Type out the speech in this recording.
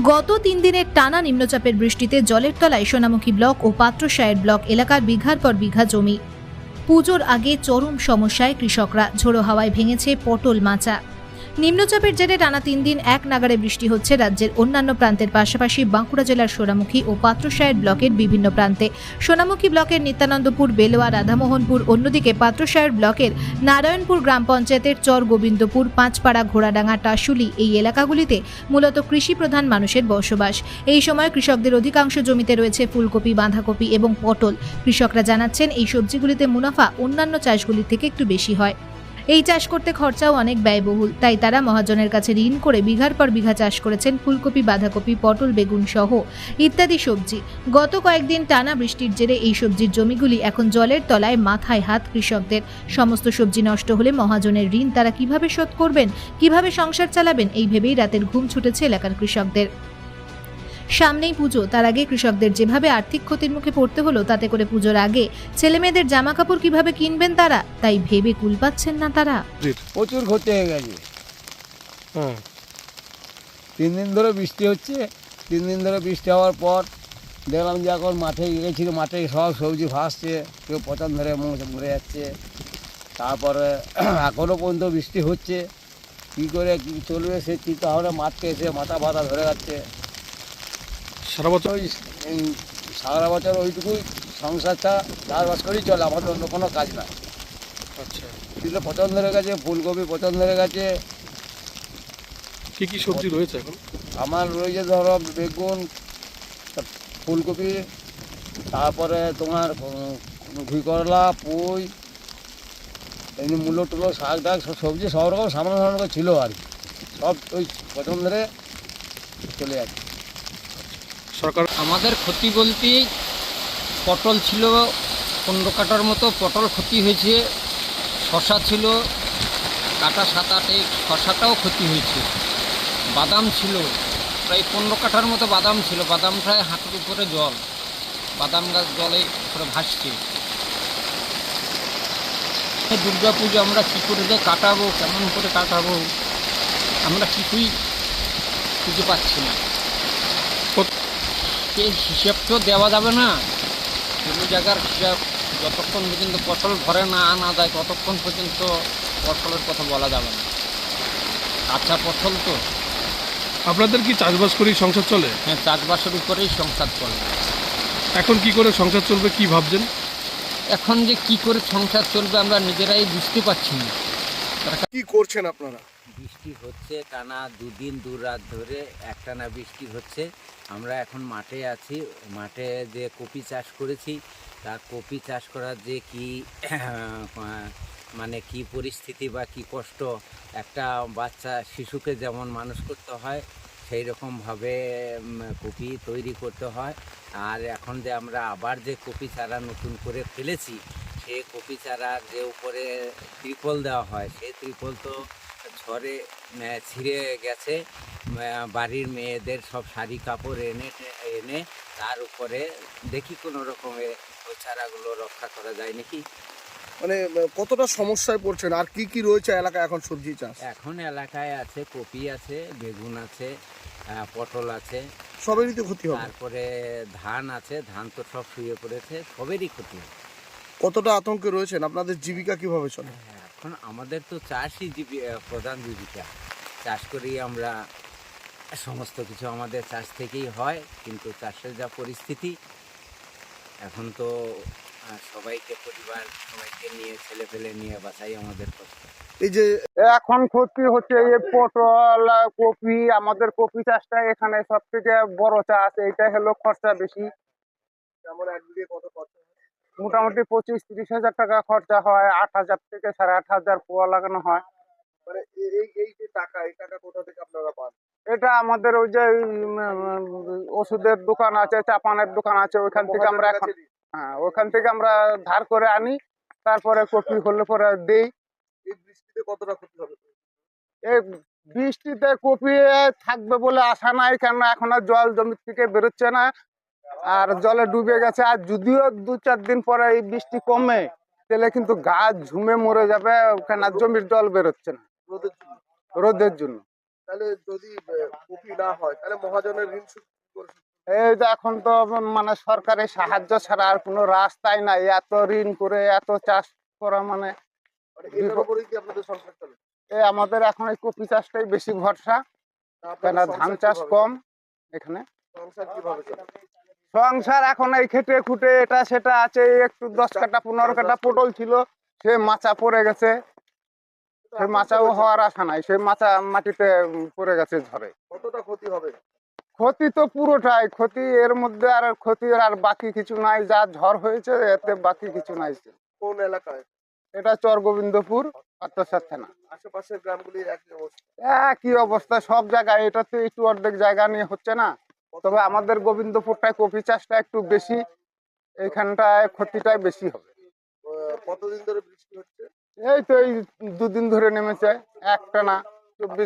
গত 3 দিনের টানা নিম্নচাপের বৃষ্টিতে জলের তলায় সোনামুখী ব্লক ও পাত্রসায়ের ব্লক এলাকার বিঘার পর বিঘা জমি। পুজোর আগে চরম সমস্যায় কৃষকরা। ঝোড়ো হাওয়ায় ভেঙেছে পটল মাচা। নিম্নচাপের জেরে টানা 3 দিন এক নাগাড়ে বৃষ্টি হচ্ছে রাজ্যের অন্যান্য প্রান্তের পাশাপাশি বাঁকুড়া জেলার সোনামুখী ও পাত্রসায়ের ব্লকের বিভিন্ন প্রান্তে। সোনামুখী ব্লকের নিত্যানন্দপুর, বেলোয়া, রাধামোহনপুর, অন্যদিকে পাত্রসায়ের ব্লকের নারায়ণপুর গ্রাম পঞ্চায়েতের চর গোবিন্দপুর, পাঁচপাড়া, ঘোড়াডাঙ্গা, টাশুলি এই এলাকাগুলিতে মূলত কৃষি প্রধান মানুষের বসবাস। এই সময় কৃষকদের অধিকাংশ জমিতে রয়েছে ফুলকপি, বাঁধাকপি এবং পটল। কৃষকরা জানাচ্ছেন এই সবজিগুলিতে মুনাফা অন্যান্য চাষগুলির থেকে একটু বেশি হয়। এই চাষ করতে খরচাও অনেক ব্যয়বহুল, তাই তারা মহাজনের কাছে ঋণ করে বিঘার পর বিঘা চাষ করেছেন ফুলকপি, বাঁধাকপি, পটল, বেগুন সহ ইত্যাদি সবজি। গত কয়েকদিন টানা বৃষ্টির জেরে এই সবজির জমিগুলি এখন জলের তলায়, মাথায় হাত কৃষকদের। সমস্ত সবজি নষ্ট হলে মহাজনের ঋণ তারা কিভাবে শোধ করবেন, কিভাবে সংসার চালাবেন, এই ভেবেই রাতের ঘুম ছুটেছে এলাকার কৃষকদের। সামনেই পুজো, তার আগে কৃষকদের যেভাবে আর্থিক ক্ষতির মুখে পড়তে হলো, তাতে করে পুজোর আগে ছেলেমেয়েদের জামা কাপড় কিভাবে কিনবেন তারা, তাই ভেবে কুল পাচ্ছেন না তারা। প্রচুর ক্ষতি হয়ে গেছে। 3 দিন ধরে বৃষ্টি হচ্ছে। 3 দিন ধরে বৃষ্টি হওয়ার পর দেখলাম যে এখন মাঠে গিয়েছিল, মাঠে সব সবজি ভাসছে, কেউ পচন ধরে মরে যাচ্ছে। তারপরে এখনও পর্যন্ত বৃষ্টি হচ্ছে, কী করে কী চলবে সে চিন্তা ভাবনা, মাঠকে এসে মাথা ব্যথা ধরে যাচ্ছে। সারা বছর সারা বছর ওইটুকুই সংসারটা চাষবাস করেই চলে, আমাদের অন্য কোনো কাজ না। আচ্ছা, কিন্তু পচন ধরে গেছে, ফুলকপি পচন ধরে গেছে। কি কি সবজি রয়েছে এখন? আমার রয়েছে ধরো বেগুন, ফুলকপি, তারপরে তোমার ঘুই করলা, পুঁই, এমনি মূলো টুলো, শাক ডাক, সব সবজি সব রকম সামান্য সামান্য করে ছিল আর কি। সব ওই পচন ধরে চলে যাচ্ছে। সরকার আমাদের ক্ষতি বলতে পটল ছিল 15 কাঠার মতো পটল ক্ষতি হয়েছে, শশা ছিল কাটা 7-8, শশাটাও ক্ষতি হয়েছে। বাদাম ছিল প্রায় 15 কাঠার মতো বাদাম ছিল, বাদাম প্রায় হাঁটুর উপরে জল, বাদাম গাছ জলে উপরে ভাসছে। দুর্গা পুজো আমরা কী করে যে কাটাবো, কেমন করে কাটাবো, আমরা কিছুই খুঁজে পাচ্ছি না। এই হিসাব তো দেওয়া যাবে না, কোনো জায়গার হিসাব যতক্ষণ পর্যন্ত ফসল ঘরে না আনা যায় ততক্ষণ পর্যন্ত ফসলের কথা বলা যাবে না। কাঁচা ফসল তো। আপনাদের কি চাষবাস করেই সংসার চলে? হ্যাঁ, চাষবাসের উপরেই সংসার চলে। এখন কি করে সংসার চলবে কি ভাবছেন? এখন যে কি করে সংসার চলবে আমরা নিজেরাই বুঝতে পারছি না। কি করছেন আপনারা? বৃষ্টি হচ্ছে টানা 2 দিন 2 রাত ধরে একটানা বৃষ্টি হচ্ছে। আমরা এখন মাঠে আছি। মাঠে যে কপি চাষ করেছি, তা কপি চাষ করার যে কি মানে কি পরিস্থিতি বা কি কষ্ট, একটা বাচ্চা শিশুকে যেমন মানুষ করতে হয় সেই রকমভাবে কপি তৈরি করতে হয়। আর এখন যে আমরা আবার যে কপি চারা নতুন করে ফেলেছি, সেই কপি চারার যে উপরে ত্রিপল দেওয়া হয়, সেই ত্রিপল তো ঝড়ে ছিঁড়ে গেছে। বাড়ির মেয়েদের সব শাড়ি কাপড় এনে তার উপরে দেখি কোনো রকমে ওই চারাগুলো রক্ষা করা যায় নাকি। মানে কতটা সমস্যায় পড়ছেন, আর কি কি রয়েছে এলাকায় এখন সবজি চাষ? এখন এলাকায় আছে কপি আছে, বেগুন আছে, পটল আছে, সবেরই তো ক্ষতি হবে। তারপরে ধান আছে, ধান তো সব শুয়ে পড়েছে, সবেরই ক্ষতি। কতটা আতঙ্কে রয়েছেন? আপনাদের জীবিকা কিভাবে চলে? এখন আমাদের তো চাষই প্রধান জীবিকা, চাষ করেই আমরা সমস্ত কিছু আমাদের চাষ থেকেই হয়। কিন্তু চাষের যা পরিস্থিতি এখন তো সবাইকে সবাইকে নিয়ে ছেলেপেলে নিয়ে বাঁচাই আমাদের কষ্ট। এই যে এখন ক্ষতি হচ্ছে এই পটল, কপি, আমাদের কপি চাষটা এখানে সব থেকে বড় চাষ, এইটা হলো খরচা বেশি। যেমন একদিকে কত খরচা? মোটামুটি 25-30 হাজার টাকা খরচা হয়, 8,000 থেকে 8,500 পোয়া লাগানো হয়। মানে এই যে টাকা, এই টাকা কোথা থেকে আপনারা পান? এটা আমাদের ওই যে ওষুধের দোকান আছে, চাপানের দোকান আছে, ওইখান থেকে আমরা এখন ওইখান থেকে আমরা ধার করে আনি, তারপরে কপি হলে পরে দেই। এই বৃষ্টিতে কতটা ক্ষতি হবে? এই বৃষ্টিতে কপি থাকবে বলে আশা নাই, কেননা এখন আর জল জমি থেকে বেরোচ্ছে না, আর জলে ডুবে গেছে। আর যদিও 2-4 দিন পরে এই বৃষ্টি কমে, তাহলে কিন্তু গাছ ঝুমে মরে যাবে, ওখানে জমির জল বেরোচ্ছে না রোদের জন্য। তাহলে যদি কপি না হয় তাহলে মহাজনের ঋণ শোধ কি করে শোধ? এই যে এখন তো মানে সরকারি সাহায্য ছাড়া আর কোনো রাস্তাই নাই, এত ঋণ করে এত চাষ করা মানে মানে এটার উপরেই কি আপনাদের সংসার চলে? এই আমাদের এখন এই কপি চাষটাই বেশি ভরসা, তা কেন আপনাদের ধান সংসার চাষ কিভাবে কম চলে? এখানে। সংসার কিভাবে চলে? সংসার এখন এই খেটে খুটে এটা সেটা আছে, এই একটু 10 কাটা 15 কাটা পটল ছিল, সে মাচা পড়ে গেছে, সে মাচাও হওয়ার আশা নাই, সে মাচা মাটিতে পড়ে গেছে ঝড়ে। কতটা ক্ষতি হবে? ক্ষতি তো পুরোটাই ক্ষতি, এর মধ্যে আর ক্ষতি আর বাকি কিছু নাই, যা ঝড় হয়েছে এতে বাকি কিছু নাই। কোন এলাকায়? এটা চর গোবিন্দপুর পাত্রসার থানা। আশেপাশের গ্রামগুলি একই অবস্থা। কি অবস্থা সব জায়গায়, এটা তো একটু অর্ধেক জায়গা নিয়ে হচ্ছে না, তবে আমাদের গোবিন্দপুরটায় কপি চাষটা একটু বেশি, এইখানটায় ক্ষতিটাই বেশি হবে। কতদিন ধরে বৃষ্টি হচ্ছে? এই তো এই 2 দিন ধরে নেমেছে একটানা 24